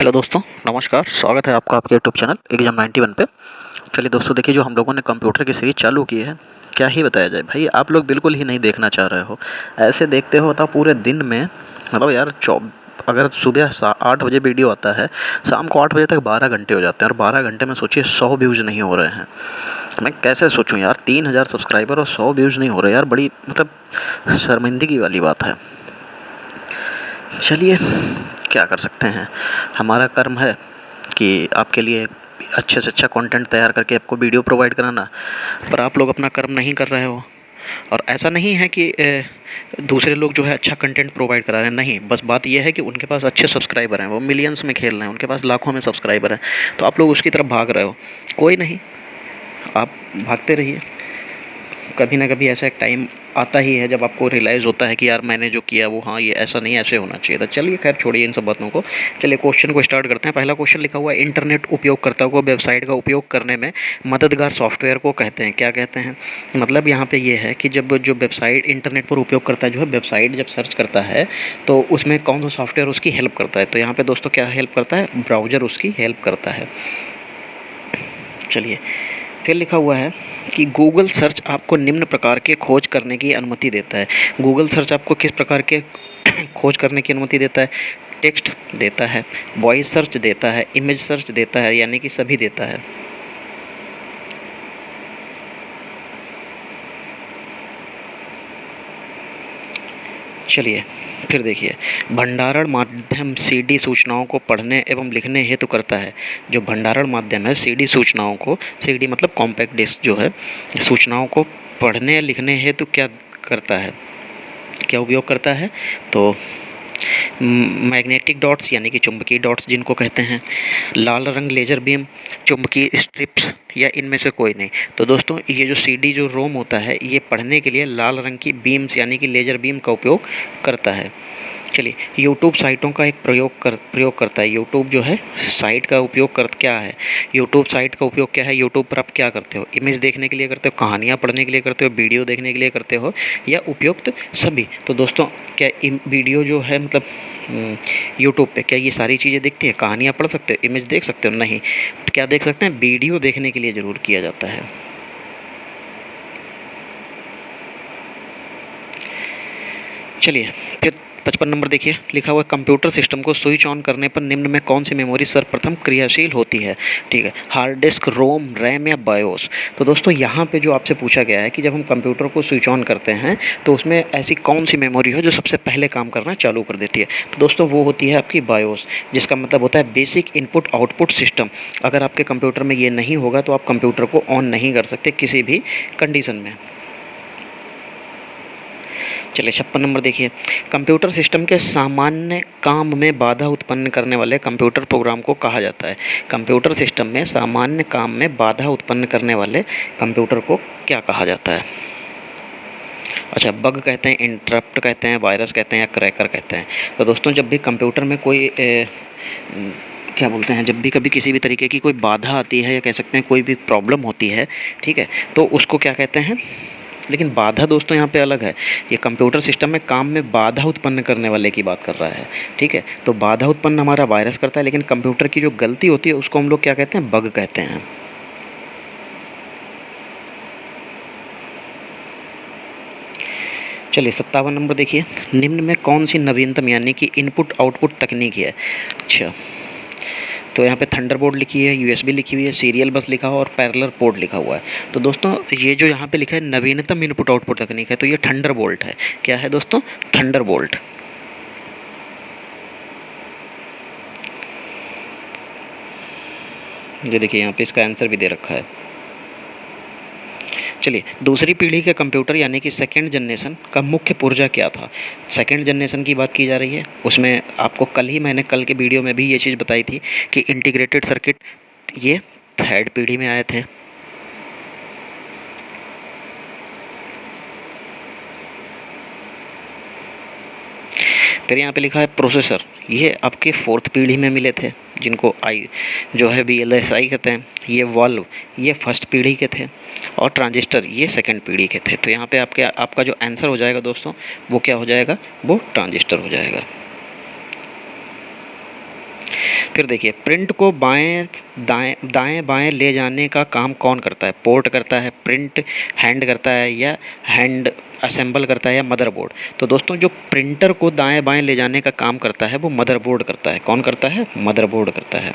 Hello दोस्तों, नमस्कार। स्वागत है आपका आपके यूट्यूब चैनल एग्जाम 91 पे। चलिए दोस्तों, देखिए जो हम लोगों ने कंप्यूटर की सीरीज चालू की है, क्या ही बताया जाए भाई। आप लोग बिल्कुल ही नहीं देखना चाह रहे हो। ऐसे देखते हो तो पूरे दिन में मतलब यार अगर सुबह 8 बजे वीडियो आता है, शाम को 8 बजे तक 12 घंटे हो जाते हैं। और 12 घंटे में सोचिए 100 व्यूज़ नहीं हो रहे हैं। मैं कैसे सोचूं यार, 3000 सब्सक्राइबर और 100 व्यूज़ नहीं हो रहे यार, बड़ी मतलब शर्मिंदगी वाली बात है। चलिए, क्या कर सकते हैं। हमारा कर्म है कि आपके लिए अच्छे से अच्छा कंटेंट तैयार करके आपको वीडियो प्रोवाइड कराना, पर आप लोग अपना कर्म नहीं कर रहे हो। और ऐसा नहीं है कि दूसरे लोग जो है अच्छा कंटेंट प्रोवाइड करा रहे हैं, नहीं, बस बात यह है कि उनके पास अच्छे सब्सक्राइबर हैं, वो मिलियंस में खेल रहे हैं, उनके पास लाखों में सब्सक्राइबर हैं, तो आप लोग उसकी तरफ भाग रहे हो। कोई नहीं, आप भागते रहिए। कभी ना कभी ऐसा एक टाइम आता ही है जब आपको रियलाइज़ होता है कि यार मैंने जो किया वो, हाँ, ये ऐसा नहीं, ऐसे होना चाहिए था। चलिए खैर, छोड़िए इन सब बातों को। चलिए क्वेश्चन को स्टार्ट करते हैं। पहला क्वेश्चन लिखा हुआ है, इंटरनेट उपयोगकर्ताओं को वेबसाइट का उपयोग करने में मददगार सॉफ्टवेयर को कहते हैं। क्या कहते हैं? मतलब यहाँ पे ये है कि जब जो वेबसाइट इंटरनेट पर उपयोग करता है, जो है वेबसाइट जब सर्च करता है, तो उसमें कौन सा सॉफ्टवेयर उसकी हेल्प करता है। तो यहाँ पे दोस्तों क्या हेल्प करता है? ब्राउज़र उसकी हेल्प करता है। चलिए, फिर लिखा हुआ है कि गूगल सर्च आपको निम्न प्रकार के खोज करने की अनुमति देता है। गूगल सर्च आपको किस प्रकार के खोज करने की अनुमति देता है? टेक्स्ट देता है, वॉइस सर्च देता है, इमेज सर्च देता है, यानी कि सभी देता है। चलिए, फिर देखिए, भंडारण माध्यम सीडी सूचनाओं को पढ़ने एवं लिखने हेतु करता है। जो भंडारण माध्यम है सीडी सूचनाओं को, सीडी मतलब कॉम्पैक्ट डिस्क जो है, सूचनाओं को पढ़ने लिखने हेतु क्या करता है, क्या उपयोग करता है? तो मैग्नेटिक डॉट्स यानी कि चुंबकीय डॉट्स जिनको कहते हैं, लाल रंग लेज़र बीम, चुंबकीय स्ट्रिप्स, या इनमें से कोई नहीं। तो दोस्तों, ये जो सीडी जो रोम होता है, ये पढ़ने के लिए लाल रंग की बीम्स यानी कि लेज़र बीम का उपयोग करता है। चलिए, यूट्यूब साइटों का एक प्रयोग करता है। यूट्यूब जो है साइट का उपयोग कर क्या है? यूट्यूब साइट का उपयोग क्या है? यूट्यूब पर आप क्या करते हो? इमेज देखने के लिए करते हो, कहानियाँ पढ़ने के लिए करते हो, वीडियो देखने के लिए करते हो, या उपयुक्त सभी? तो दोस्तों, क्या वीडियो जो है मतलब यूट्यूब पे क्या ये सारी चीज़ें दिखती हैं? कहानियाँ पढ़ सकते हो, इमेज देख सकते हो? नहीं। तो क्या देख सकते हैं? वीडियो देखने के लिए ज़रूर किया जाता है। चलिए, फिर 55 नंबर देखिए, लिखा हुआ है, कंप्यूटर सिस्टम को स्विच ऑन करने पर निम्न में कौन सी मेमोरी सर्वप्रथम क्रियाशील होती है? ठीक है, हार्ड डिस्क, रोम, रैम या बायोस? तो दोस्तों, यहाँ पे जो आपसे पूछा गया है कि जब हम कंप्यूटर को स्विच ऑन करते हैं तो उसमें ऐसी कौन सी मेमोरी हो जो सबसे पहले काम करना चालू कर देती है? तो दोस्तों, वो होती है आपकी बायोस, जिसका मतलब होता है बेसिक इनपुट आउटपुट सिस्टम। अगर आपके कंप्यूटर में ये नहीं होगा तो आप कंप्यूटर को ऑन नहीं कर सकते किसी भी कंडीशन में। चलिए, 56 नंबर देखिए, कंप्यूटर सिस्टम के सामान्य काम में बाधा उत्पन्न करने वाले कंप्यूटर प्रोग्राम को कहा जाता है। कंप्यूटर सिस्टम में सामान्य काम में बाधा उत्पन्न करने वाले कंप्यूटर को क्या कहा जाता है? अच्छा, बग कहते हैं, इंटरप्ट कहते हैं, वायरस कहते हैं, या क्रैकर कहते हैं? तो दोस्तों, जब भी कंप्यूटर में कोई क्या बोलते हैं, जब भी कभी किसी भी तरीके की कोई बाधा आती है, या कह सकते हैं कोई भी प्रॉब्लम होती है, ठीक है, तो उसको क्या कहते हैं? लेकिन बाधा दोस्तों यहाँ पे अलग है। ये कंप्यूटर सिस्टम में काम में बाधा उत्पन्न करने वाले की बात कर रहा है, ठीक है। तो बाधा उत्पन्न हमारा वायरस करता है, लेकिन कंप्यूटर की जो गलती होती है उसको हम लोग क्या कहते हैं? बग कहते हैं। चलिए, 57 नंबर देखिए, निम्न में कौन सी नवीनतम यानी कि इनपुट आउटपुट तकनीक है? अच्छा, तो यहाँ पे थंडरबोल्ट लिखी है, यूएसबी लिखी हुई है, सीरियल बस लिखा हुआ और पैरेलल पोर्ट लिखा हुआ है। तो दोस्तों, ये जो यहाँ पे लिखा है नवीनतम इनपुट आउटपुट तकनीक है, तो ये थंडरबोल्ट है। क्या है दोस्तों? थंडरबोल्ट। ये देखिए, यहाँ पे इसका आंसर भी दे रखा है। चलिए, दूसरी पीढ़ी के कंप्यूटर यानी कि सेकेंड जनरेशन का मुख्य पुर्जा क्या था? सेकेंड जनरेशन की बात की जा रही है। उसमें आपको मैंने कल के वीडियो में भी ये चीज़ बताई थी कि इंटीग्रेटेड सर्किट ये थर्ड पीढ़ी में आए थे। फिर यहाँ पे लिखा है प्रोसेसर, ये आपके फोर्थ पीढ़ी में मिले थे, जिनको आई जो है VLSI कहते हैं। ये वाल्व, ये फर्स्ट पीढ़ी के थे, और ट्रांजिस्टर ये सेकंड पीढ़ी के थे। तो यहाँ पे आपका जो आंसर हो जाएगा दोस्तों, वो क्या हो जाएगा? वो ट्रांजिस्टर हो जाएगा। फिर देखिए, प्रिंट को बाएं दाएं बाएं ले जाने का काम कौन करता है? पोर्ट करता है, प्रिंट हैंड करता है, या हैंड असेंबल करता है, या मदरबोर्ड? तो दोस्तों जो प्रिंटर को दाएं बाएं ले जाने का काम करता है वो मदरबोर्ड करता है। कौन करता है? मदरबोर्ड करता है।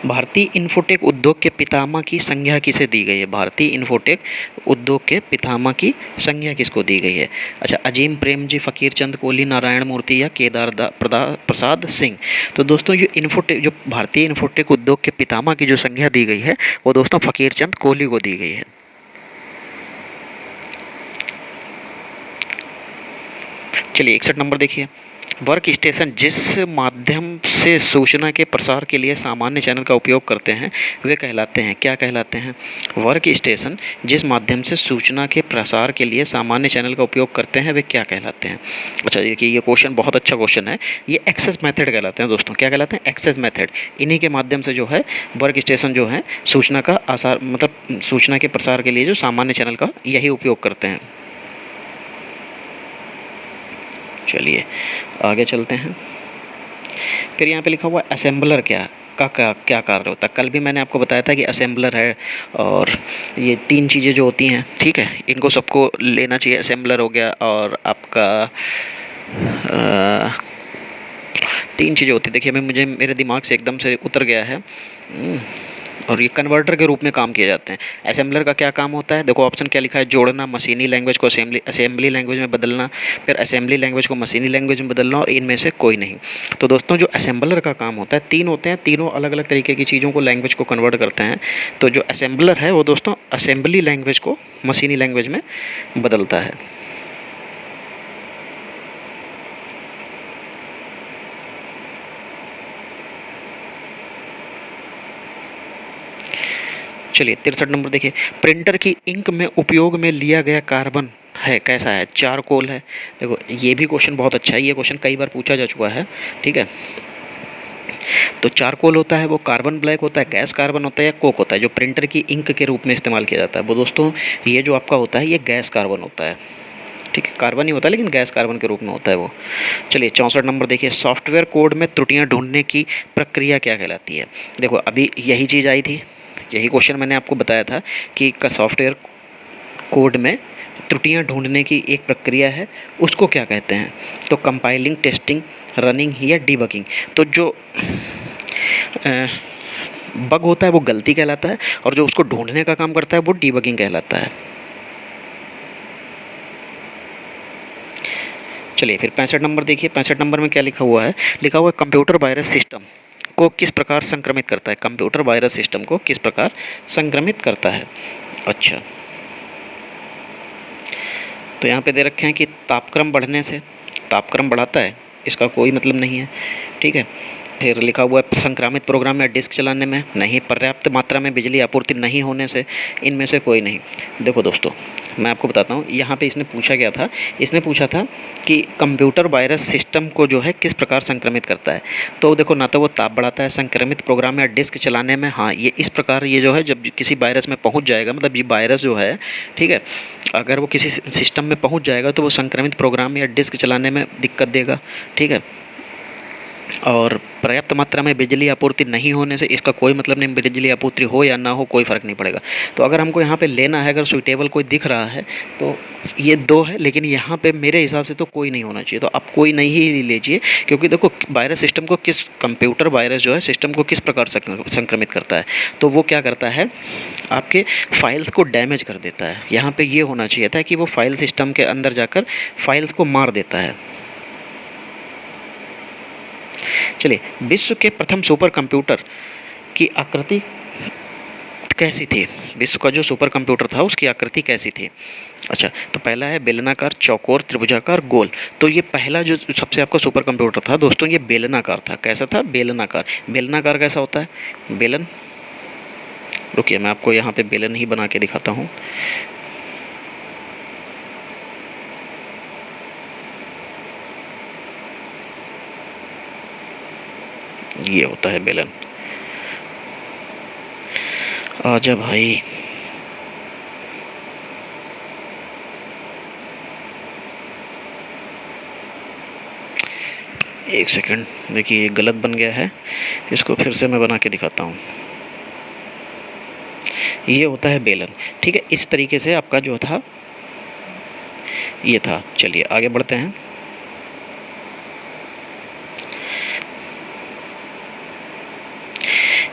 भारतीय इन्फोटेक उद्योग के पितामह की संज्ञा किसे दी गई है? भारतीय इन्फोटेक उद्योग के पितामह की संज्ञा किसको दी गई है? अच्छा, अजीम प्रेम जी, फकीर चंद कोहली, नारायण मूर्ति, या केदार प्रसाद सिंह? तो दोस्तों जो भारतीय इन्फोटेक उद्योग के पितामह की जो संज्ञा दी गई है वो दोस्तों फकीर चंद कोहली को दी गई है। चलिए 61 नंबर देखिए, वर्क स्टेशन जिस माध्यम से सूचना के प्रसार के लिए सामान्य चैनल का उपयोग करते हैं वे कहलाते हैं, क्या कहलाते हैं? वर्क स्टेशन जिस माध्यम से सूचना के प्रसार के लिए सामान्य चैनल का उपयोग करते हैं वे क्या कहलाते हैं? अच्छा देखिए, ये क्वेश्चन बहुत अच्छा क्वेश्चन है। ये एक्सेस मेथड कहलाते हैं दोस्तों। क्या कहलाते हैं? Access method. इन्हीं के माध्यम से जो है वर्क स्टेशन जो है सूचना का आसार मतलब सूचना के प्रसार के लिए जो सामान्य चैनल का यही उपयोग करते हैं। चलिए आगे चलते हैं। फिर यहाँ पे लिखा हुआ असेंबलर क्या कार्य होता है? कल भी मैंने आपको बताया था कि असेंबलर है, और ये तीन चीज़ें जो होती हैं, ठीक है, इनको सबको लेना चाहिए। असेंबलर हो गया, और आपका तीन चीज़ें होती हैं। देखिए मुझे मेरे दिमाग से एकदम से उतर गया है। और ये कन्वर्टर के रूप में काम किए जाते हैं। असेंबलर का क्या काम होता है? देखो ऑप्शन क्या लिखा है, जोड़ना, मशीनी लैंग्वेज को असेंबली लैंग्वेज में बदलना, फिर असेंबली लैंग्वेज को मशीनी लैंग्वेज में बदलना, और इनमें से कोई नहीं। तो दोस्तों जो असेंबलर का काम होता है, तीन होते हैं, तीनों अलग अलग तरीके की चीज़ों को लैंग्वेज को कन्वर्ट करते हैं। तो जो असेंबलर है वो दोस्तों असेंबली लैंग्वेज को मशीनी लैंग्वेज में बदलता है। चलिए 63 नंबर देखिए, प्रिंटर की इंक में उपयोग में लिया गया कार्बन है कैसा है? चारकोल है। देखो ये भी क्वेश्चन बहुत अच्छा है, ये क्वेश्चन कई बार पूछा जा चुका है, ठीक है। तो चारकोल होता है वो कार्बन ब्लैक होता है, गैस कार्बन होता है, या कोक होता है? जो प्रिंटर की इंक के रूप में इस्तेमाल किया जाता है वो दोस्तों ये जो आपका होता है ये गैस कार्बन होता है, ठीक है। कार्बन ही होता है लेकिन गैस कार्बन के रूप में होता है वो। चलिए 64 नंबर देखिए, सॉफ्टवेयर कोड में त्रुटियां ढूंढने की प्रक्रिया क्या कहलाती है? देखो अभी यही चीज़ आई थी, यही क्वेश्चन मैंने आपको बताया था कि सॉफ्टवेयर कोड में त्रुटियां ढूंढने की एक प्रक्रिया है, उसको क्या कहते हैं? तो कंपाइलिंग, टेस्टिंग, रनिंग, या डीबगिंग? तो जो बग होता है वो गलती कहलाता है, और जो उसको ढूंढने का काम करता है वो डीबगिंग कहलाता है। चलिए फिर 65 नंबर देखिए, 65 नंबर में क्या लिखा हुआ है? लिखा हुआ है कंप्यूटर वायरस सिस्टम को किस प्रकार संक्रमित करता है? कंप्यूटर वायरस सिस्टम को किस प्रकार संक्रमित करता है? अच्छा, तो यहाँ पे दे रखे हैं कि तापक्रम बढ़ने से, तापक्रम बढ़ाता है, इसका कोई मतलब नहीं है, ठीक है। फिर लिखा हुआ है संक्रामित प्रोग्राम या डिस्क चलाने में, नहीं। पर्याप्त मात्रा में बिजली आपूर्ति नहीं होने से, इनमें से कोई नहीं। देखो दोस्तों मैं आपको बताता हूँ, यहाँ पे इसने पूछा क्या था, इसने पूछा था कि कंप्यूटर वायरस सिस्टम को जो है किस प्रकार संक्रमित करता है। तो देखो ना तो वो ताप बढ़ाता है, संक्रमित प्रोग्राम या डिस्क चलाने में, हाँ ये इस प्रकार ये जो है जब किसी वायरस में पहुँच जाएगा, मतलब ये वायरस जो है, ठीक है, अगर वो किसी सिस्टम में पहुँच जाएगा तो वो संक्रमित प्रोग्राम या डिस्क चलाने में दिक्कत देगा, ठीक है। और पर्याप्त मात्रा में बिजली आपूर्ति नहीं होने से, इसका कोई मतलब नहीं, बिजली आपूर्ति हो या ना हो कोई फ़र्क नहीं पड़ेगा। तो अगर हमको यहाँ पे लेना है, अगर सुइटेबल कोई दिख रहा है तो ये दो है, लेकिन यहाँ पे मेरे हिसाब से तो कोई नहीं होना चाहिए। तो आप कोई नहीं ही लीजिए, क्योंकि देखो वायरस सिस्टम को किस, कंप्यूटर वायरस जो है सिस्टम को किस प्रकार संक्रमित करता है, तो वो क्या करता है, आपके फाइल्स को डैमेज कर देता है। यहाँ पर ये होना चाहिए था कि वो फाइल सिस्टम के अंदर जाकर फाइल्स को मार देता है। चलिए, विश्व के प्रथम सुपर कंप्यूटर की आकृति कैसी थी? विश्व का जो सुपर कंप्यूटर था उसकी आकृति कैसी थी? अच्छा, तो पहला है बेलनाकार, चौकोर, त्रिभुजाकार, गोल। तो ये पहला जो सबसे आपका सुपर कंप्यूटर था दोस्तों ये बेलनाकार था। कैसा था? बेलनाकार। बेलनाकार कैसा होता है? बेलन, रुकिए मैं आपको यहाँ पे बेलन ही बना के दिखाता हूँ। ये होता है बेलन। आजा भाई, एक सेकंड, देखिए ये गलत बन गया है, इसको फिर से मैं बना के दिखाता हूँ। ये होता है बेलन, ठीक है। इस तरीके से आपका जो था ये था। चलिए आगे बढ़ते हैं।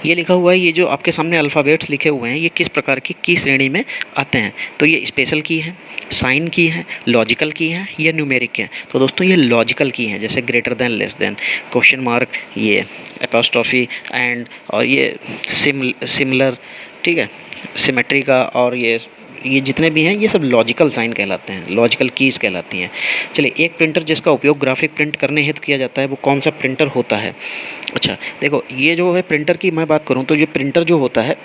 ये लिखा हुआ है, ये जो आपके सामने अल्फ़ाबेट्स लिखे हुए हैं ये किस प्रकार की श्रेणी में आते हैं। तो ये स्पेशल की है, साइन की है, लॉजिकल की है या न्यूमेरिक की है। तो दोस्तों ये लॉजिकल की हैं, जैसे greater than, less than, question mark, ये एपोस्ट्रोफी, एंड, और ये सिमिलर, ठीक है, सिमेट्री का, और ये जितने भी हैं ये सब लॉजिकल साइन कहलाते हैं, लॉजिकल कीज़ कहलाती हैं। चलिए, एक प्रिंटर जिसका उपयोग ग्राफिक प्रिंट करने हेतु किया जाता है वो कौन सा प्रिंटर होता है। अच्छा देखो, ये जो है प्रिंटर की मैं बात करूँ तो ये प्रिंटर जो होता है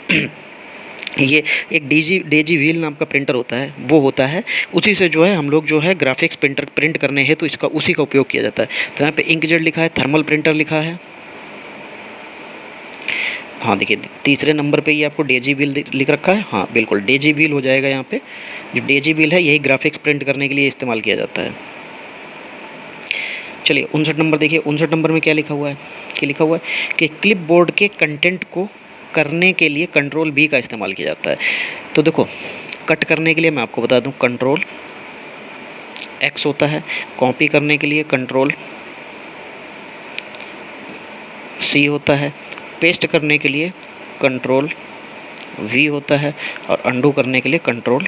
ये एक डेजी व्हील नाम का प्रिंटर होता है, वो होता है। उसी से जो है हम लोग जो है ग्राफिक्स प्रिंट करने हैं तो इसका उसी का उपयोग किया जाता है। तो यहाँ पे इंकजेट लिखा है, थर्मल प्रिंटर लिखा है। हाँ देखिए, तीसरे नंबर पे ये आपको डेजी व्हील लिख रखा है। हाँ बिल्कुल, डेजी व्हील हो जाएगा यहाँ पे। जो डेजी व्हील है यही ग्राफिक्स प्रिंट करने के लिए इस्तेमाल किया जाता है। चलिए 59 नंबर देखिए, 59 नंबर में क्या लिखा हुआ है, कि क्लिप बोर्ड के कंटेंट को करने के लिए कंट्रोल बी का इस्तेमाल किया जाता है। तो देखो, कट करने के लिए मैं आपको बता दूं कंट्रोल एक्स होता है, कॉपी करने के लिए कंट्रोल सी होता है, पेस्ट करने के लिए कंट्रोल वी होता है, और अंडू करने के लिए कंट्रोल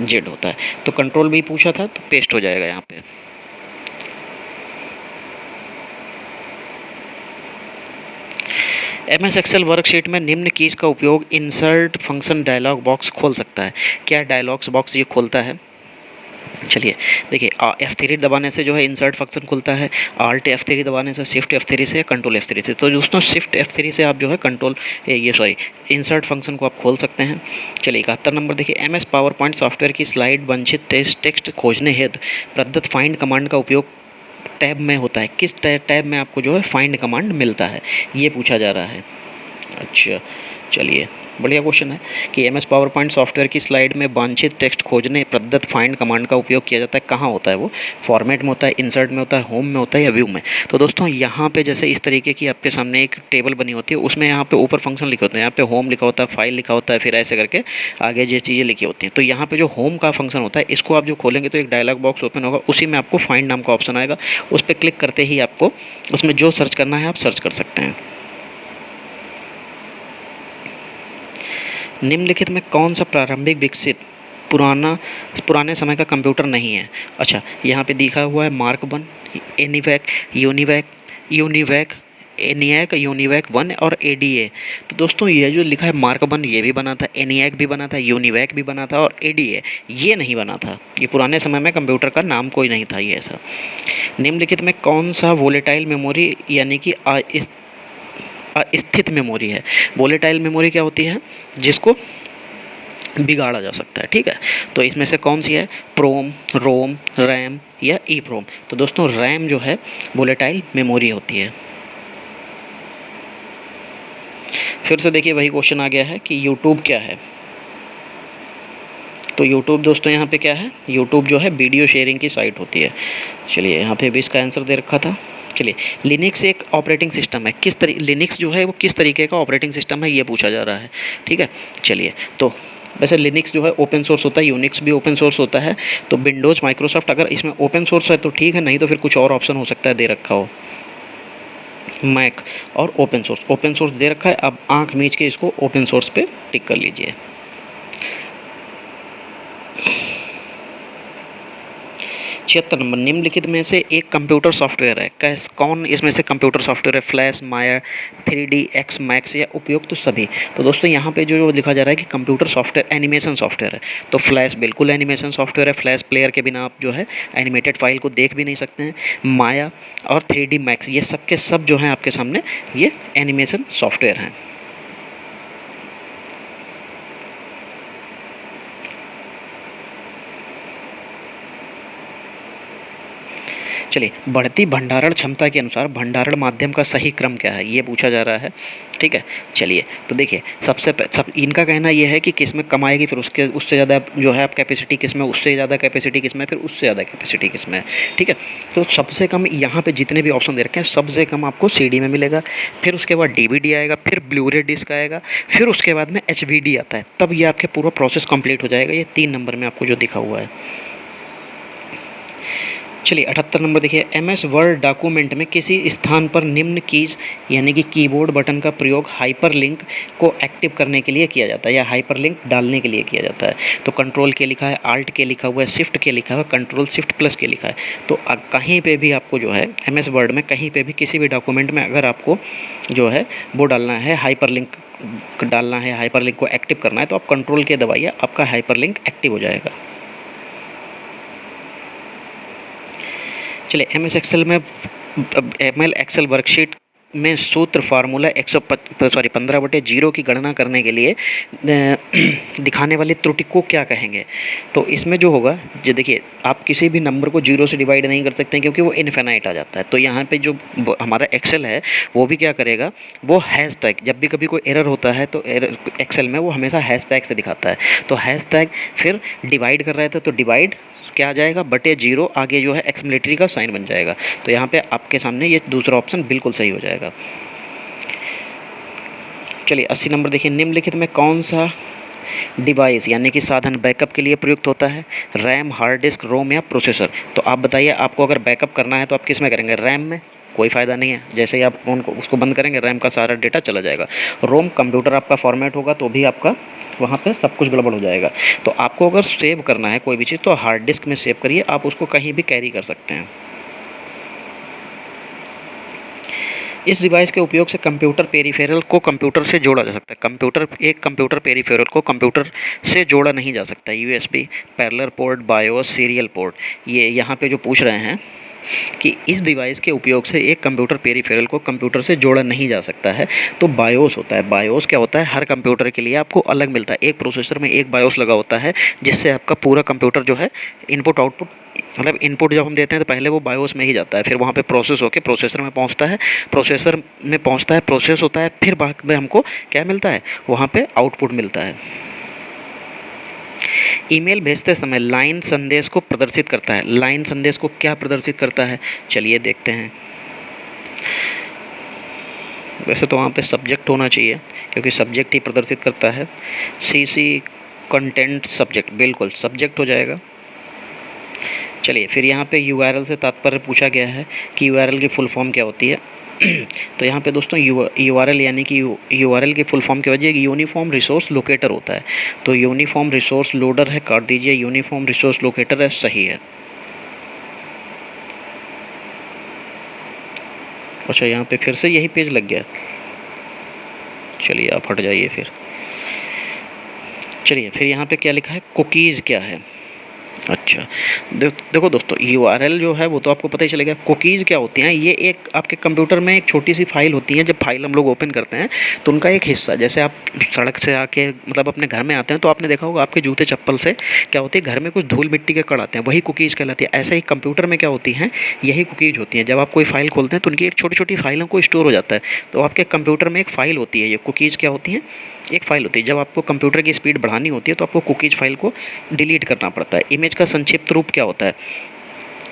जेड होता है। तो कंट्रोल भी पूछा था तो पेस्ट हो जाएगा यहाँ पे। MS एक्सेल वर्कशीट में निम्न कीज़ का उपयोग इंसर्ट फंक्शन डायलॉग बॉक्स खोल सकता है। क्या डायलॉग्स बॉक्स ये खोलता है। चलिए देखिए, F3 दबाने से जो है इंसर्ट फंक्शन खुलता है, Alt F3 दबाने से, शिफ्ट F3 से, कंट्रोल F3 से। तो दोस्तों शिफ्ट F3 से आप जो है इंसर्ट फंक्शन को आप खोल सकते हैं। चलिए 71 नंबर देखिए, MS पावर पॉइंट सॉफ्टवेयर की स्लाइड वांछित टेक्स्ट खोजने हेतु प्रदत्त फाइंड कमांड का उपयोग टैब में होता है। किस टैब में आपको जो है फाइंड कमांड मिलता है, ये पूछा जा रहा है। अच्छा चलिए, बढ़िया क्वेश्चन है कि MS पावर पॉइंट सॉफ्टवेयर की स्लाइड में वांछित टेक्स्ट खोजने प्रदत्त फाइंड कमांड का उपयोग किया जाता है। कहाँ होता है वो, फॉर्मेट में होता है, इंसर्ट में होता है, होम में होता है या व्यू में। तो दोस्तों यहाँ पे जैसे इस तरीके की आपके सामने एक टेबल बनी होती है, उसमें यहाँ पे ऊपर फंक्शन लिखे होते हैं, यहाँ पे होम लिखा होता है, फाइल लिखा होता है, फिर ऐसे करके आगे ये चीज़ें लिखी होती हैं। तो यहाँ पे जो होम का फंक्शन होता है, इसको आप जो खोलेंगे तो एक डायलॉग बॉक्स ओपन होगा, उसी में आपको फाइंड नाम का ऑप्शन आएगा। उस पर क्लिक करते ही आपको उसमें जो सर्च करना है आप सर्च कर सकते हैं। निम्नलिखित में कौन सा प्रारंभिक विकसित पुराने समय का कंप्यूटर नहीं है। अच्छा, यहाँ पे दिखा हुआ है मार्क 1, यूनिवैक, एनियाक, यूनिवैक 1 और ADA। तो दोस्तों ये जो लिखा है मार्क 1 ये भी बना था, एनियाक भी बना था, यूनिवैक भी बना था, और ADA ये नहीं बना था। ये पुराने समय में कंप्यूटर का नाम कोई नहीं था ये ऐसा। निम्नलिखित में कौन सा वोलेटाइल मेमोरी यानी कि स्थित मेमोरी है। वोलेटाइल मेमोरी क्या होती है, जिसको बिगाड़ा जा सकता है, ठीक है। तो इसमें से कौन सी है, प्रोम, रोम, रैम या EEPROM। तो दोस्तों रैम जो है वोलेटाइल मेमोरी होती है। फिर से देखिए वही क्वेश्चन आ गया है कि यूट्यूब क्या है। तो यूट्यूब दोस्तों यहाँ पे क्या है, यूट्यूब जो है वीडियो शेयरिंग की साइट होती है। चलिए यहाँ पे भी इसका आंसर दे रखा था। चलिए, लिनक्स एक ऑपरेटिंग सिस्टम है, लिनक्स जो है वो किस तरीके का ऑपरेटिंग सिस्टम है ये पूछा जा रहा है, ठीक है। चलिए, तो वैसे लिनक्स जो है ओपन सोर्स होता है, यूनिक्स भी ओपन सोर्स होता है। तो विंडोज़, माइक्रोसॉफ्ट अगर इसमें ओपन सोर्स है तो ठीक है, नहीं तो फिर कुछ और ऑप्शन हो सकता है दे रखा हो। मैक और ओपन सोर्स दे रखा है। अब आंख मीच के इसको ओपन सोर्स पे टिक कर लीजिए। 76 नंबर, निम्नलिखित में से एक कंप्यूटर सॉफ्टवेयर है, कौन इसमें से कंप्यूटर सॉफ्टवेयर है, फ्लैश, माया, 3D एक्स मैक्स या उपयुक्त तो सभी। तो दोस्तों यहाँ पे जो लिखा जा रहा है कि कंप्यूटर सॉफ्टवेयर एनिमेशन सॉफ्टवेयर है, तो फ्लैश बिल्कुल एनिमेशन सॉफ्टवेयर है, फ्लैश प्लेयर के बिना आप जो है एनिमेटेड फाइल को देख भी नहीं सकते हैं। माया और 3D मैक्स ये सब के सब जो हैं आपके सामने ये एनिमेशन सॉफ्टवेयर हैं। चलिए, बढ़ती भंडारण क्षमता के अनुसार भंडारण माध्यम का सही क्रम क्या है, ये पूछा जा रहा है। ठीक है, चलिए तो देखिए, सब इनका कहना ये है कि किस में कम आएगी, फिर उससे ज़्यादा जो है आप कैपेसिटी किस में, उससे ज़्यादा कैपेसिटी किस में, फिर उससे ज़्यादा कैपेसिटी किस में। ठीक है, तो सबसे कम यहाँ पे जितने भी ऑप्शन दे रखे हैं सबसे कम आपको CD में मिलेगा, फिर उसके बाद DVD आएगा, फिर ब्लूरे डिस्क आएगा, फिर उसके बाद में HVD आता है, तब ये आपके पूरा प्रोसेस कंप्लीट हो जाएगा। ये 3 नंबर में आपको जो दिखा हुआ है। चलिए 78 नंबर देखिए, MS वर्ड डॉक्यूमेंट में किसी स्थान पर निम्न कीज यानी कि कीबोर्ड बटन का प्रयोग हाइपरलिंक को एक्टिव करने के लिए किया जाता है या हाइपरलिंक डालने के लिए किया जाता है। तो कंट्रोल के लिखा है, आल्ट के लिखा हुआ है, शिफ्ट के लिखा हुआ है, कंट्रोल शिफ्ट प्लस के लिखा है। तो कहीं पे भी आपको जो है MS वर्ड में कहीं पे भी किसी भी डॉक्यूमेंट में अगर आपको जो है वो डालना है, हाइपरलिंक डालना है, हाइपरलिंक को एक्टिव करना है, तो आप कंट्रोल के दबाइए, आपका हाइपरलिंक एक्टिव हो जाएगा। चलिए, MS एक्सेल में ML एक्सेल वर्कशीट में सूत्र फार्मूला 15/0 की गणना करने के लिए दिखाने वाली त्रुटि को क्या कहेंगे। तो इसमें जो होगा, जो देखिए, आप किसी भी नंबर को 0 से डिवाइड नहीं कर सकते क्योंकि वो इनफिनाइट आ जाता है। तो यहाँ पे जो हमारा एक्सेल है वो भी क्या करेगा, वो हैशटैग, जब भी कभी कोई एरर होता है तो एक्सेल में वो हमेशा हैशटैग से दिखाता है। तो हैशटैग फिर डिवाइड कर रहा था तो डिवाइड क्या आ जाएगा, /0, आगे जो है एक्सक्लेमेटरी का साइन बन जाएगा। तो यहाँ पे आपके सामने ये दूसरा ऑप्शन बिल्कुल सही हो जाएगा। चलिए 80 नंबर देखिए, निम्नलिखित में कौन सा डिवाइस यानी कि साधन बैकअप के लिए प्रयुक्त होता है, रैम, हार्ड डिस्क, रोम या प्रोसेसर। तो आप बताइए, आपको अगर बैकअप करना है तो आप किस में करेंगे, रैम में, कोई फ़ायदा नहीं है, जैसे ही आप फ़ोन को उसको बंद करेंगे रैम का सारा डेटा चला जाएगा। रोम, कंप्यूटर आपका फॉर्मेट होगा तो भी आपका वहाँ पे सब कुछ गड़बड़ हो जाएगा। तो आपको अगर सेव करना है कोई भी चीज़ तो हार्ड डिस्क में सेव करिए, आप उसको कहीं भी कैरी कर सकते हैं। इस डिवाइस के उपयोग से कंप्यूटर पेरिफेरल को कंप्यूटर से जोड़ा जा सकता है। एक कंप्यूटर पेरिफेरल को कंप्यूटर से जोड़ा नहीं जा सकता। USB, parallel port, BIOS, serial port. ये यहाँ पे जो पूछ रहे हैं कि इस डिवाइस के उपयोग से एक कंप्यूटर पेरिफेरल को कंप्यूटर से जोड़ा नहीं जा सकता है। तो बायोस होता है। बायोस क्या होता है, हर कंप्यूटर के लिए आपको अलग मिलता है। एक प्रोसेसर में एक बायोस लगा होता है जिससे आपका पूरा कंप्यूटर जो है इनपुट आउटपुट, मतलब इनपुट जब हम देते हैं तो पहले वो बायोस में ही जाता है, फिर वहाँ पे प्रोसेस होकर प्रोसेसर में पहुँचता है, प्रोसेस होता है, फिर बाद में हमको क्या मिलता है, वहाँ पे आउटपुट मिलता है। ईमेल भेजते समय लाइन संदेश को प्रदर्शित करता है। लाइन संदेश को क्या प्रदर्शित करता है, चलिए देखते हैं। वैसे तो वहाँ पे सब्जेक्ट होना चाहिए क्योंकि सब्जेक्ट ही प्रदर्शित करता है। CC कंटेंट सब्जेक्ट, बिल्कुल सब्जेक्ट हो जाएगा। चलिए, फिर यहाँ पे URL से तात्पर्य पूछा गया है कि URL की फुल फॉर्म क्या होती है। तो यहाँ पे दोस्तों URL यानी कि URL की फुल फॉर्म की वजह यूनिफॉर्म रिसोर्स लोकेटर होता है। तो यूनिफॉर्म रिसोर्स लोडर है, काट दीजिए, यूनिफॉर्म रिसोर्स लोकेटर है, सही है। अच्छा, यहाँ पे फिर से यही पेज लग गया, चलिए आप हट जाइए फिर। चलिए, फिर यहाँ पे क्या लिखा है, कुकीज़ क्या है। अच्छा, देखो दोस्तों, URL जो है वो तो आपको पता ही चलेगा। कुकीज़ क्या होती हैं, ये एक आपके कंप्यूटर में एक छोटी सी फाइल होती है। जब फाइल हम लोग ओपन करते हैं तो उनका एक हिस्सा, जैसे आप सड़क से आके मतलब अपने घर में आते हैं तो आपने देखा होगा आपके जूते चप्पल से क्या होती है, घर में कुछ धूल मिट्टी के कण आते हैं, वही कुकीज़ कहलाती है। ऐसे ही कंप्यूटर में क्या होती हैं, यही कुकीज़ होती हैं। जब आप कोई फाइल खोलते हैं तो उनकी एक छोटी छोटी फाइलों को स्टोर हो जाता है। तो आपके कंप्यूटर में एक फ़ाइल होती है, ये कुकीज़ क्या होती हैं, एक फ़ाइल होती है। जब आपको कंप्यूटर की स्पीड बढ़ानी होती है तो आपको कुकीज़ फाइल को डिलीट करना पड़ता है। इमेज का संक्षिप्त रूप क्या होता है,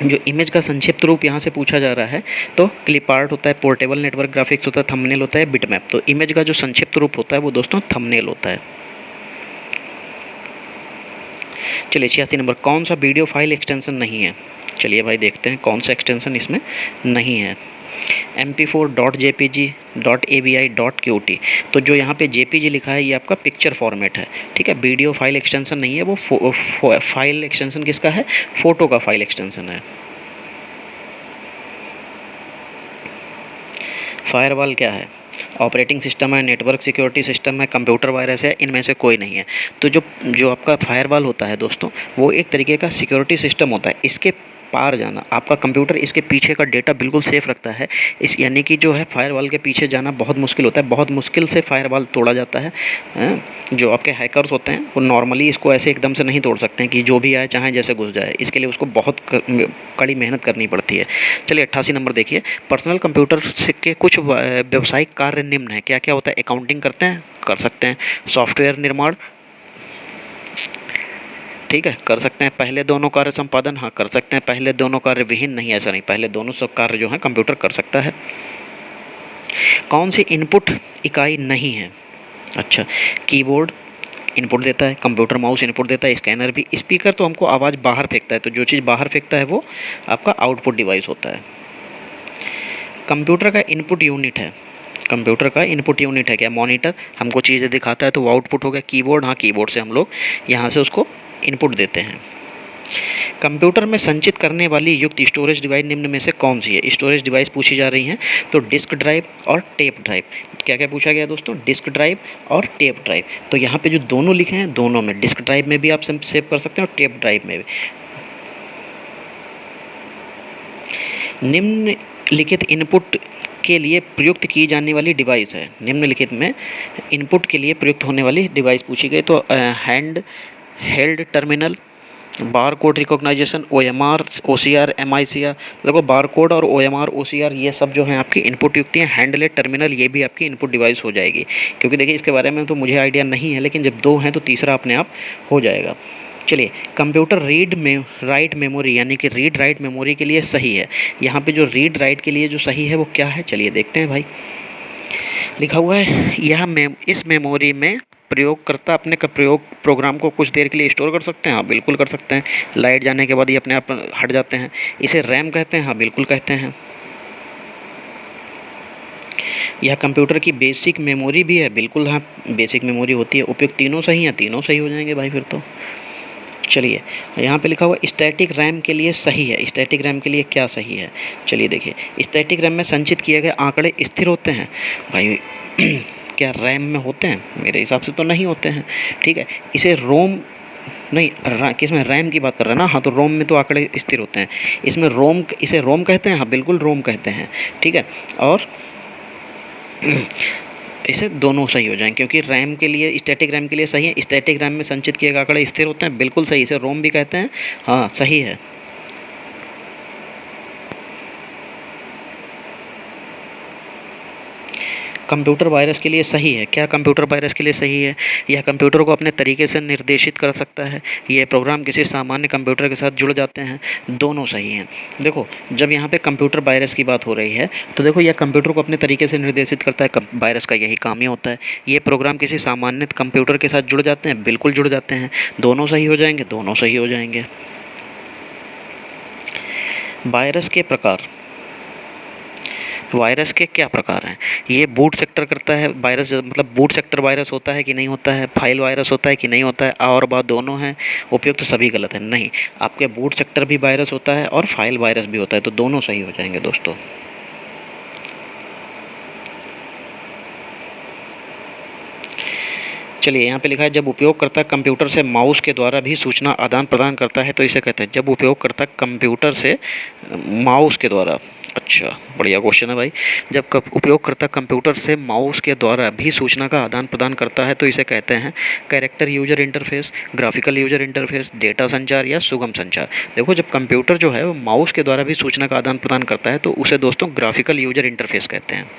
जो इमेज का संक्षिप्त रूप यहाँ से पूछा जा रहा है तो क्लिप आर्ट होता है, पोर्टेबल नेटवर्क ग्राफिक्स होता है, थंबनेल होता है, बिटमैप। तो इमेज का जो संक्षिप्त रूप होता है वो दोस्तों थंबनेल होता है। चलिए 86 नंबर, कौन सा वीडियो फाइल एक्सटेंशन नहीं है। चलिए भाई देखते हैं कौन सा एक्सटेंशन इसमें नहीं है। MP4.jpg .avi.qt। तो जो यहाँ पे JPG लिखा है ये आपका पिक्चर फॉर्मेट है, ठीक है। वीडियो फाइल एक्सटेंशन नहीं है, वो फाइल एक्सटेंशन किसका है, फ़ोटो का फाइल एक्सटेंशन है। फायरवॉल क्या है, ऑपरेटिंग सिस्टम है, नेटवर्क सिक्योरिटी सिस्टम है, कंप्यूटर वायरस है, इनमें से कोई नहीं है। तो जो आपका फायरवॉल होता है दोस्तों, वो एक तरीके का सिक्योरिटी सिस्टम होता है। इसके पार जाना, आपका कंप्यूटर इसके पीछे का डेटा बिल्कुल सेफ रखता है। इस यानी कि जो है फायरवॉल के पीछे जाना बहुत मुश्किल होता है, बहुत मुश्किल से फायरवॉल तोड़ा जाता है। जो आपके हैकर्स होते हैं वो नॉर्मली इसको ऐसे एकदम से नहीं तोड़ सकते हैं कि जो भी आए चाहे जैसे घुस जाए, इसके लिए उसको बहुत कड़ी मेहनत करनी पड़ती है। चलिए 88 नंबर देखिए, पर्सनल कंप्यूटर के कुछ व्यावसायिक कार्य निम्न है। क्या क्या होता है? अकाउंटिंग करते हैं, कर सकते हैं। सॉफ्टवेयर निर्माण, ठीक है, कर सकते हैं। पहले दोनों कार्य संपादन, हाँ कर सकते हैं। पहले दोनों कार्य विहीन नहीं, ऐसा नहीं, पहले दोनों सब कार्य जो है कंप्यूटर कर सकता है। कौन सी इनपुट इकाई नहीं है? अच्छा, कीबोर्ड इनपुट देता है, कंप्यूटर माउस इनपुट देता है, स्कैनर भी। स्पीकर तो हमको आवाज़ बाहर फेंकता है, तो जो चीज़ बाहर फेंकता है वो आपका आउटपुट डिवाइस होता है। कंप्यूटर का इनपुट यूनिट है, कंप्यूटर का इनपुट यूनिट है क्या? मॉनिटर हमको चीज़ें दिखाता है तो वो आउटपुट हो गया। कीबोर्ड, हाँ कीबोर्ड से हम लोग यहाँ से उसको इनपुट देते हैं। कंप्यूटर में संचित करने वाली युक्त स्टोरेज डिवाइस निम्न में से कौन सी है? स्टोरेज डिवाइस पूछी जा रही हैं, तो डिस्क ड्राइव और टेप ड्राइव। क्या क्या पूछा गया दोस्तों? डिस्क ड्राइव और टेप ड्राइव। तो यहाँ पे जो दोनों लिखे हैं, दोनों में, डिस्क ड्राइव में भी आप सेव कर सकते हैं और टेप ड्राइव में भी। निम्नलिखित इनपुट के लिए प्रयुक्त की जाने वाली डिवाइस है। निम्नलिखित में इनपुट के लिए प्रयुक्त होने वाली डिवाइस पूछी गई, तो hand held terminal, bar code recognisation, OMR, OCR, MICR। देखो बार कोड और OMR, OCR ये सब जो हैं आपकी इनपुट युक्ति हैं। हैंडलेड टर्मिनल ये भी आपकी इनपुट डिवाइस हो जाएगी, क्योंकि देखिए इसके बारे में तो मुझे आइडिया नहीं है, लेकिन जब दो हैं तो तीसरा अपने आप हो जाएगा। चलिए, कंप्यूटर राइट मेमोरी यानी कि रीड राइट मेमोरी के लिए सही है। यहाँ पे जो रीड राइट के लिए जो सही है वो क्या है? चलिए देखते हैं भाई। लिखा हुआ है इस मेमोरी में प्रयोगकर्ता अपने प्रोग्राम को कुछ देर के लिए स्टोर कर सकते हैं। हाँ बिल्कुल कर सकते हैं। लाइट जाने के बाद ये अपने आप हट जाते हैं। इसे रैम कहते हैं। हाँ बिल्कुल कहते हैं। यह कंप्यूटर की बेसिक मेमोरी भी है। बिल्कुल हाँ, बेसिक मेमोरी होती है। उपयुक्त तीनों सही हैं, तीनों सही हो जाएंगे भाई फिर तो। चलिए, यहाँ पे लिखा हुआ स्टैटिक रैम के लिए सही है। स्टैटिक रैम के लिए क्या सही है? चलिए देखिए, स्टैटिक रैम में संचित किए गए आंकड़े स्थिर होते हैं। भाई क्या रैम में होते हैं? मेरे हिसाब से तो नहीं होते हैं। ठीक है, इसे रोम नहीं, किस में रैम की बात कर रहे हैं ना? हाँ, तो रोम में तो आंकड़े स्थिर होते हैं। इसमें रोम, इसे रोम कहते हैं। हाँ बिल्कुल रोम कहते हैं। ठीक है, और इसे दोनों सही हो जाएंगे, क्योंकि रैम के लिए, स्टैटिक रैम के लिए सही है। स्टैटिक रैम में संचित किए गए आंकड़े स्थिर होते हैं, बिल्कुल सही। इसे रोम भी कहते हैं। हाँ सही है। कंप्यूटर वायरस के लिए सही है। क्या कंप्यूटर वायरस के लिए सही है? यह कंप्यूटर को अपने तरीके से निर्देशित कर सकता है। ये प्रोग्राम किसी सामान्य कंप्यूटर के साथ जुड़ जाते हैं। दोनों सही हैं। देखो, जब यहाँ पे कंप्यूटर वायरस की बात हो रही है तो देखो यह कंप्यूटर को अपने तरीके से निर्देशित करता है। वायरस का यही काम ही होता है। ये प्रोग्राम किसी सामान्य कंप्यूटर के साथ जुड़ जाते हैं, बिल्कुल जुड़ जाते हैं। दोनों सही हो जाएंगे, दोनों सही हो जाएंगे। वायरस के प्रकार, वायरस के क्या प्रकार हैं? ये बूट सेक्टर करता है वायरस, मतलब बूट सेक्टर वायरस होता है कि नहीं होता है? फाइल वायरस होता है कि नहीं होता है? और बात दोनों हैं। उपयुक्त तो सभी गलत है। नहीं, आपके बूट सेक्टर भी वायरस होता है और फाइल वायरस भी होता है, तो दोनों सही हो जाएंगे दोस्तों। चलिए, यहाँ पे लिखा है जब उपयोगकर्ता कंप्यूटर से माउस के द्वारा भी सूचना आदान प्रदान करता है तो इसे कहते हैं। जब उपयोगकर्ता कंप्यूटर से माउस के द्वारा, अच्छा बढ़िया क्वेश्चन है भाई। जब उपयोगकर्ता कंप्यूटर से माउस के द्वारा भी सूचना का आदान प्रदान करता है तो इसे कहते हैं character user interface, graphical user interface, data संचार या सुगम संचार। देखो, जब कंप्यूटर जो है वो माउस के द्वारा भी सूचना का आदान प्रदान करता है तो उसे दोस्तों ग्राफिकल यूजर इंटरफेस कहते हैं।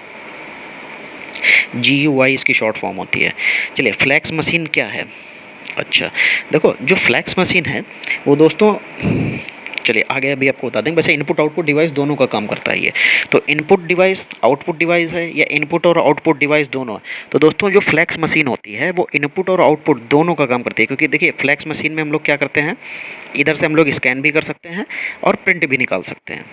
GUI इसकी शॉर्ट फॉर्म होती है। चलिए, फ्लैक्स मशीन क्या है? अच्छा देखो, जो फ्लैक्स मशीन है वो दोस्तों, चलिए आगे अभी आपको बता देंगे। वैसे इनपुट आउटपुट डिवाइस दोनों का काम करता है ये। तो इनपुट डिवाइस आउटपुट डिवाइस है या इनपुट और आउटपुट डिवाइस दोनों है? तो दोस्तों जो फ्लैक्स मशीन होती है वो इनपुट और आउटपुट दोनों का काम करती है। क्योंकि देखिए फ्लैक्स मशीन में हम लोग क्या करते हैं, इधर से हम लोग स्कैन भी कर सकते हैं और प्रिंट भी निकाल सकते हैं।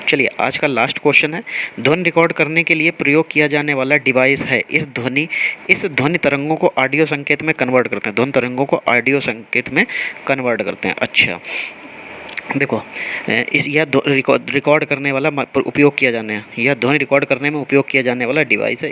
चलिए, आज का लास्ट क्वेश्चन है, ध्वनि रिकॉर्ड करने के लिए प्रयोग किया जाने वाला डिवाइस है। इस ध्वनि तरंगों को ऑडियो संकेत में कन्वर्ट करते हैं। ध्वनि तरंगों को ऑडियो संकेत में कन्वर्ट करते हैं। अच्छा, देखो इस यह रिकॉर्ड करने वाला उपयोग किया जाने यह ध्वनि रिकॉर्ड करने में उपयोग किया जाने वाला डिवाइस है।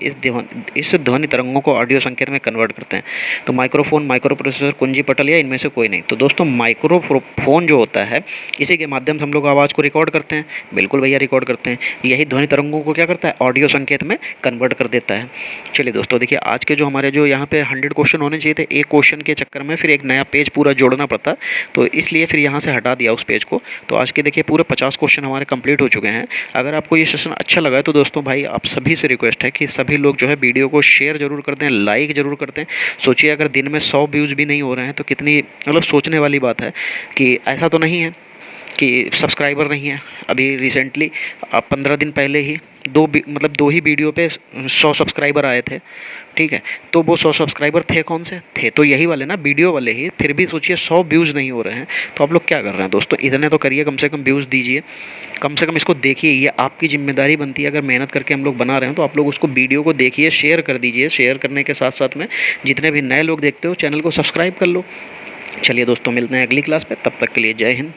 इस ध्वनि तरंगों को ऑडियो संकेत में कन्वर्ट करते हैं। तो माइक्रोफोन, माइक्रो प्रोसेसर, कुंजी पटल या इनमें से कोई नहीं। तो दोस्तों माइक्रोफोन जो होता है इसी के माध्यम से हम लोग आवाज़ को रिकॉर्ड करते हैं। बिल्कुल भैया रिकॉर्ड करते हैं। यही ध्वनि तरंगों को क्या करता है, ऑडियो संकेत में कन्वर्ट कर देता है। चलिए दोस्तों देखिए, आज के जो हमारे जो यहाँ पे 100 क्वेश्चन होने चाहिए थे, एक क्वेश्चन के चक्कर में फिर एक नया पेज पूरा जोड़ना पड़ता, तो इसलिए फिर यहाँ से हटा दिया उस पेज को। तो आज के देखिए पूरे 50 क्वेश्चन हमारे कंप्लीट हो चुके हैं। अगर आपको ये सेशन अच्छा लगा है तो दोस्तों भाई आप सभी से रिक्वेस्ट है कि सभी लोग जो है वीडियो को शेयर जरूर कर दें, लाइक जरूर कर दें। सोचिए अगर दिन में 100 व्यूज़ भी नहीं हो रहे हैं तो कितनी मतलब सोचने वाली बात है कि ऐसा तो नहीं है कि सब्सक्राइबर नहीं है। अभी रिसेंटली 15 दिन पहले ही दो ही वीडियो पे 100 सब्सक्राइबर आए थे, ठीक है। तो वो 100 सब्सक्राइबर थे कौन से थे, तो यही वाले ना, वीडियो वाले ही। फिर भी सोचिए 100 व्यूज़ नहीं हो रहे हैं, तो आप लोग क्या कर रहे हैं दोस्तों। इतने तो करिए, कम से कम व्यूज़ दीजिए, कम से कम इसको देखिए। ये आपकी जिम्मेदारी बनती है, अगर मेहनत करके हम लोग बना रहे हैं तो आप लोग उसको वीडियो को देखिए, शेयर कर दीजिए। शेयर करने के साथ साथ में जितने भी नए लोग देखते हो चैनल को सब्सक्राइब कर लो। चलिए दोस्तों मिलते हैं अगली क्लास पे, तब तक के लिए जय हिंद।